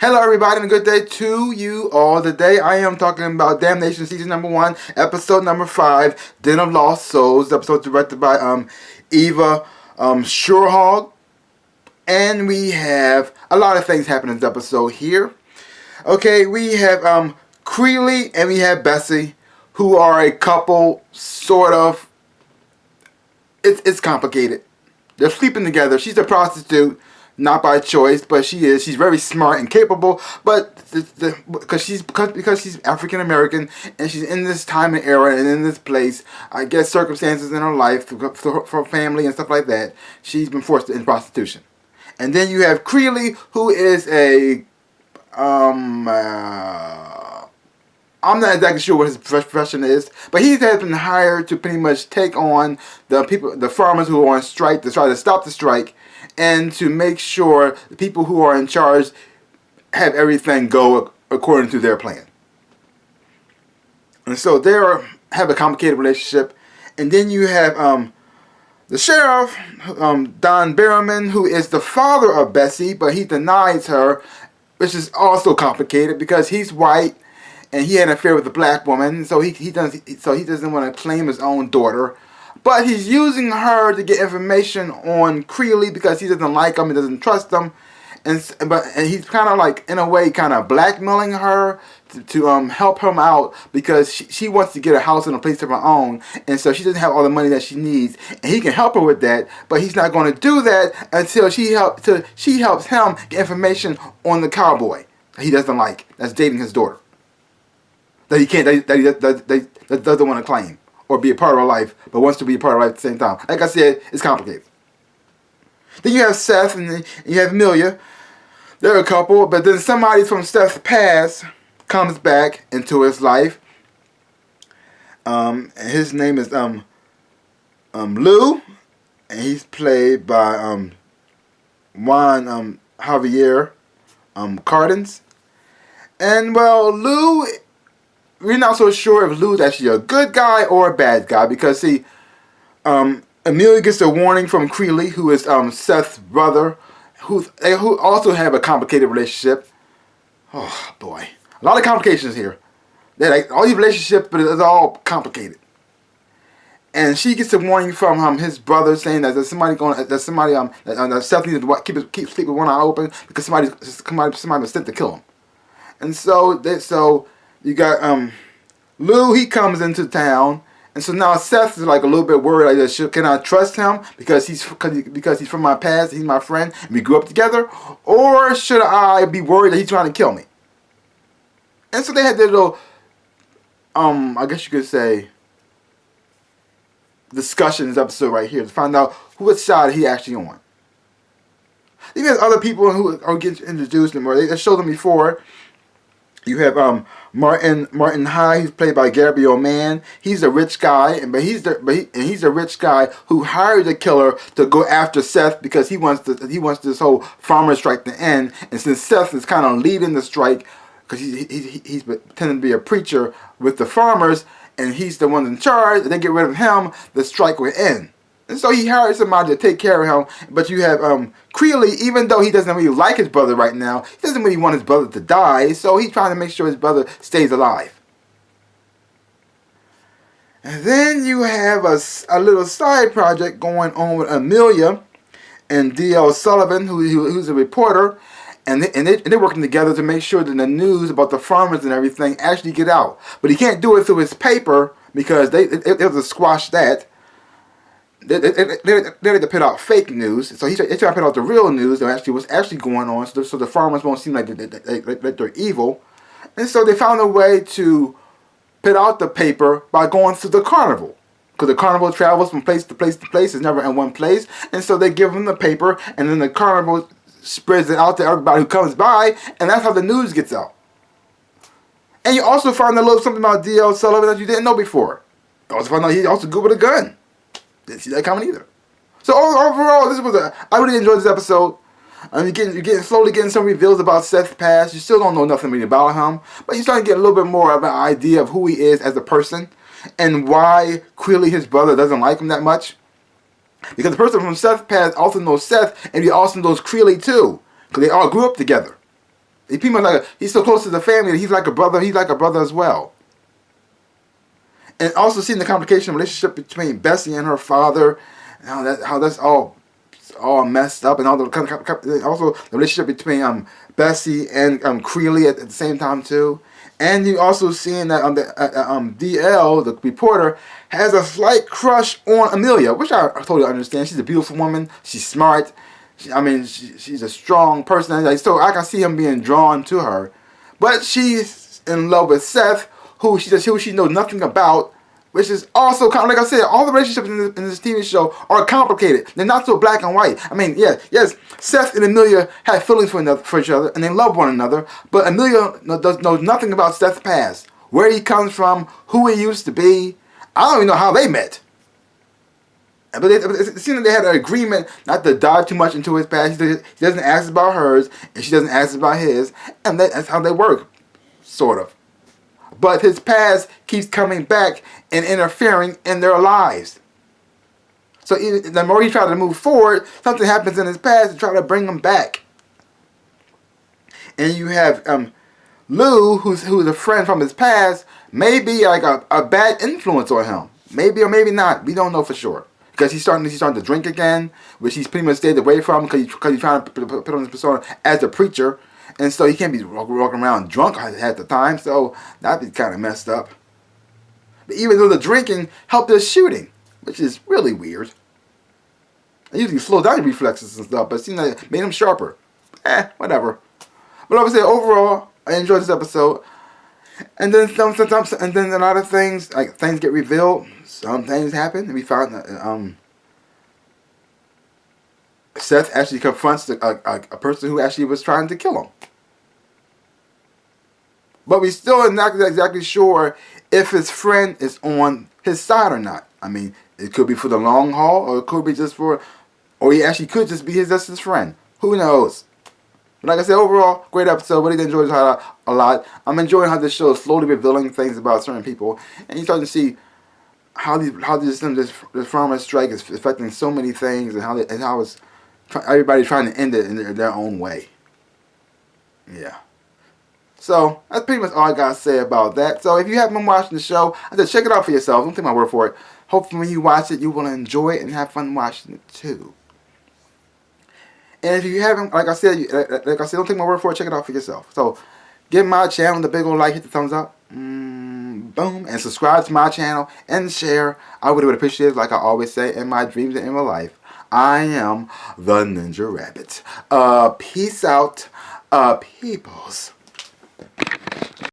Hello everybody and a good day to you all. Today I am talking about Damnation season number 1, episode number 5, Den of Lost Souls. The episode directed by Eva Shurhog. And we have a lot of things happening in this episode here. Okay, we have Creeley and we have Bessie, who are a couple, sort of. It's complicated. They're sleeping together. She's a prostitute. Not by choice, but she is. She's very smart and capable, but because she's African American and she's in this time and era and in this place, I guess circumstances in her life for her family and stuff like that, she's been forced into prostitution. And then you have Creeley, who is a I'm not exactly sure what his profession is, but he has been hired to pretty much take on the farmers who are on strike, to try to stop the strike, and to make sure the people who are in charge have everything go according to their plan. And so they have a complicated relationship. And then you have the sheriff, Don Berriman, who is the father of Bessie, but he denies her, which is also complicated because he's white and he had an affair with a black woman, so he doesn't want to claim his own daughter. But he's using her to get information on Creeley because he doesn't like him, he doesn't trust him, and he's kind of like, in a way, kind of blackmailing her to help him out because she wants to get a house and a place of her own, and so she doesn't have all the money that she needs, and he can help her with that, but he's not going to do that until she helps him get information on the cowboy that he doesn't like, that's dating his daughter, that he doesn't want to claim or be a part of her life, but wants to be a part of her life at the same time. Like I said, it's complicated. Then you have Seth and then you have Amelia. They're a couple, but then somebody from Seth's past comes back into his life. And his name is Lou, and he's played by Juan Javier Cardens. And well, Lou, we're not so sure if Lou's actually a good guy or a bad guy because, see, Amelia gets a warning from Creeley, who is Seth's brother, who also have a complicated relationship. Oh boy, a lot of complications here. They're like all these relationships, but it's all complicated. And she gets a warning from his brother saying that Seth needs to keep sleep with one eye open because somebody was sent to kill him. And so you got Lou, he comes into town, and so now Seth is like a little bit worried, like, can I trust him because he's from my past, he's my friend, and we grew up together, or should I be worried that he's trying to kill me? And so they had their little, I guess you could say, discussion in this episode right here to find out which side he actually on. Then you have other people who are getting introduced and more. They showed them before. You have Martin High, who's played by Gabriel Mann. He's a rich guy, but he's a rich guy who hired the killer to go after Seth because he wants this whole farmer strike to end. And since Seth is kind of leading the strike because he's pretending to be a preacher with the farmers, and he's the one in charge, and they get rid of him, the strike will end. And so he hired somebody to take care of him. But you have Creeley, even though he doesn't really like his brother right now, he doesn't really want his brother to die, so he's trying to make sure his brother stays alive. And then you have a little side project going on with Amelia and D.L. Sullivan, who's a reporter, and they're working together to make sure that the news about the farmers and everything actually get out. But he can't do it through his paper because they have to squash that. They had to put out fake news, so they're trying to put out the real news of what's actually going on, so the farmers won't seem like they're evil. And so they found a way to put out the paper by going through the carnival, because the carnival travels from place to place to place, it's never in one place. And so they give them the paper, and then the carnival spreads it out to everybody who comes by, and that's how the news gets out. And you also found a little something about D.L. Sullivan that you didn't know before. You also found out he's also good with a gun. Didn't see that coming either. So overall, I really enjoyed this episode. You're slowly getting some reveals about Seth's past. You still don't know nothing really about him, but you're starting to get a little bit more of an idea of who he is as a person and why clearly his brother doesn't like him that much. Because the person from Seth's past also knows Seth, and he also knows Creeley too, because they all grew up together. He pretty much he's so close to the family that he's like a brother. He's like a brother as well. And also seeing the complication relationship between Bessie and her father, and how that's all messed up, and all the also the relationship between Bessie and Creeley at the same time too. And you also seeing that DL, the reporter, has a slight crush on Amelia, which I totally understand. She's a beautiful woman. She's smart. She's a strong person. So I can see him being drawn to her. But she's in love with Seth, who she knows nothing about, which is also kind of, like I said, all the relationships in this TV show are complicated. They're not so black and white. I mean, yes, Seth and Amelia have feelings for each other, and they love one another, but Amelia knows nothing about Seth's past, where he comes from, who he used to be. I don't even know how they met. But it seems like they had an agreement not to dive too much into his past. He doesn't ask about hers, and she doesn't ask about his, and that's how they work, sort of. But his past keeps coming back and interfering in their lives. So the more he tries to move forward, something happens in his past to try to bring him back. And you have Lou, who's a friend from his past, may be like a bad influence on him. Maybe or maybe not. We don't know for sure. Because he's starting to drink again, which he's pretty much stayed away from because he's trying to put on his persona as a preacher. And so he can't be walking around drunk at the time, so that'd be kind of messed up. But even though the drinking helped the shooting, which is really weird. It usually slows down your reflexes and stuff, but it seemed like it made him sharper. Whatever. But like I said, overall, I enjoyed this episode. And then sometimes, and then a lot of things, like things get revealed. Some things happen, and we found that Seth actually confronts a person who actually was trying to kill him. But we still are not exactly sure if his friend is on his side or not. I mean, it could be for the long haul, or it could be just for, or he actually could just be just his friend. Who knows? But like I said, overall, great episode. Really enjoyed this a lot. I'm enjoying how this show is slowly revealing things about certain people, and you're starting to see how this farmers' strike is affecting so many things, and how it's everybody trying to end it in their own way. Yeah. So that's pretty much all I gotta say about that. So if you haven't been watching the show, I said check it out for yourself. Don't take my word for it. Hopefully when you watch it, you will enjoy it and have fun watching it too. And if you haven't, like I said, don't take my word for it. Check it out for yourself. So give my channel the big old like, hit the thumbs up, boom, and subscribe to my channel and share. I would appreciate it. Like I always say, in my dreams and in my life, I am the Ninja Rabbit. Peace out, peoples.